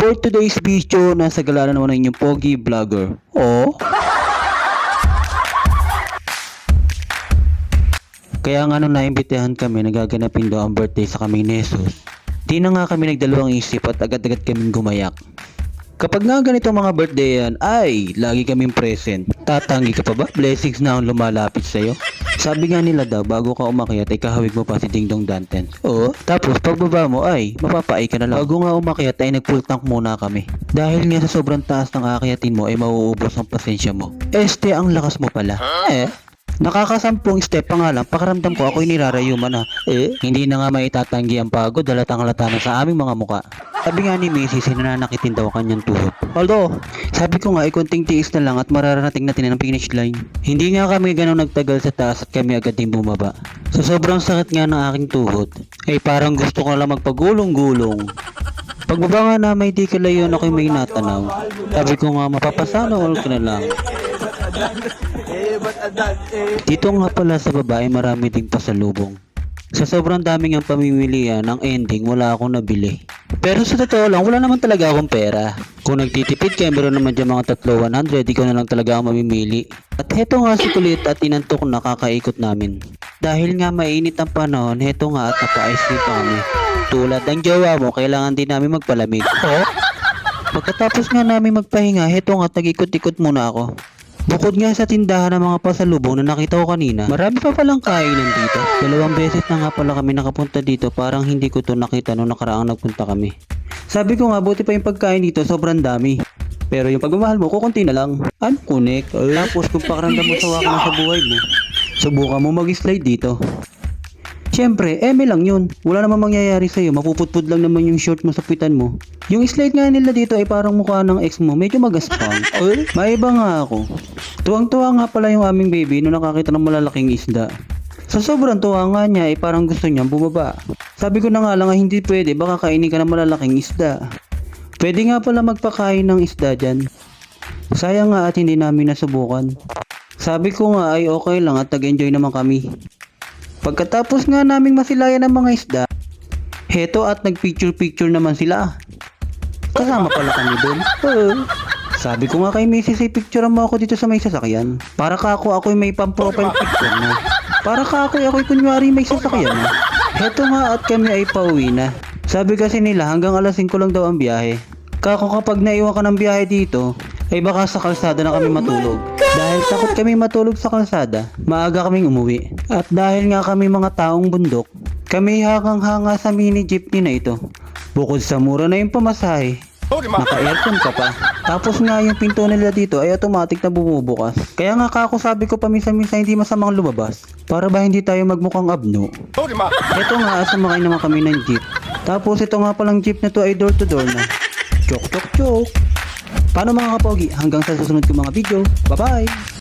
For today's video, nasa gala na naman ang inyong Pogi Vlogger. Oh? Kaya nga nung naimbitahan kami, nagaganapin daw ang birthday sa kami ni Jesus. Di na nga kami nagdalawang isip at agad-agad kaming gumayak. Kapag nga ganito mga birthday yan, ay, lagi kaming present. Tatanggi ka pa ba? Blessings na ang lumalapit sa'yo. Sabi nga nila daw, bago ka umakyat ay kahawig mo pa si Ding Dong Danten. Oo, tapos pagbaba mo ay, mapapaay ka na lang. Bago nga umakyat ay nag-full tank muna kami. Dahil nga sa sobrang taas ng akyatin mo ay mauubos ang pasensya mo. Este, ang lakas mo pala. Nakakasampung step pa nga lang, pakiramdam ko ako'y nirarayuman na. Hindi na nga maitatanggi ang pagod, halatang halata na sa aming mga muka. Sabi nga ni Macy, sinananakitin daw kanyang tuhod. Although, sabi ko nga ay konting tiis na lang at mararating natin ang finish line. Hindi nga kami ganun nagtagal sa taas at kami agad din bumaba. Sa sobrang sakit nga ng aking tuhod, ay parang gusto ko lang magpagulong-gulong. Pagbaba nga na may di kalayon ako'y may natanaw. Sabi ko nga mapapasana all ka na lang. Dito nga pala sa babae marami ding pasalubong. Sa sobrang daming ang pamimilian, ang ending wala akong nabili. Pero sa totoo lang, wala naman talaga akong pera. Kung nagtitipid kayo, meron naman dyan mga tatlo 100, ikaw na lang talaga ang mamimili. At heto nga si Kulit at inantok na kakaikot namin. Dahil nga mainit ang panahon, heto nga at napa-ice cream pa kami. Tulad ng jowa mo, kailangan din namin magpalamig. Pagkatapos nga namin magpahinga, heto nga tag-ikot-ikot muna ako. Bukod nga sa tindahan ng mga pasalubong na nakita ko kanina, marami pa palang kainan dito. 2 beses na nga pala kami nakapunta dito, parang hindi ko to nakita nung nakaraang nagpunta kami. Sabi ko nga buti pa yung pagkain dito, sobrang dami. Pero yung pagmamahal mo, kukunti na lang. Ano kunik? Tapos kung pakiramdam mo sawa ka na sa buhay mo, subukan mo mag-slide dito. Siyempre, eme lang yun. Wala namang mangyayari sa'yo. Mapuputpud lang naman yung short mo sa pitan mo. Yung slide nga nila dito ay parang mukha ng ex mo. Medyo magaspang. Maiba nga ako. Tuwang-tuwa nga pala yung aming baby nung nakakita ng malalaking isda. Sa sobrang tuwa nga niya ay parang gusto niyang bumaba. Sabi ko na nga lang ay hindi pwede. Baka kainin ka ng malalaking isda. Pwede nga pala magpakain ng isda dyan. Sayang nga at hindi namin nasubukan. Sabi ko nga ay okay lang at nag-enjoy naman kami. Pagkatapos nga naming masilayan ng mga isda, heto at nagpicture-picture naman sila. Kasama pala kami doon. Sabi ko nga kay Mrs. picturean mo ako dito sa may sasakyan. Para ka ako'y may pang-profile picture na. Para ka ako'y kunwari may sasakyan na. Heto nga at kami ay pauwi na. Sabi kasi nila hanggang alas 5 lang daw ang biyahe. Kako kapag naiwan ka ng biyahe dito, ay baka sa kalsada na kami matulog. Dahil takot kami matulog sa kalsada, maaga kaming umuwi. At dahil nga kami mga taong bundok, kami hangang-hanga sa mini jeepney na ito. Bukod sa mura na yung pamasahe, naka-aircon ka pa. Tapos nga yung pinto nila dito ay automatic na bumubukas. Kaya nga kako sabi ko paminsan-minsan hindi masamang lumabas. Para ba hindi tayo magmukhang abno? Ito nga sumakay naman kami ng jeep. Tapos ito nga palang jeep na to ay door to door na. Chok chok chok. Paano mga kapogi? Hanggang sa susunod kong mga video. Bye bye!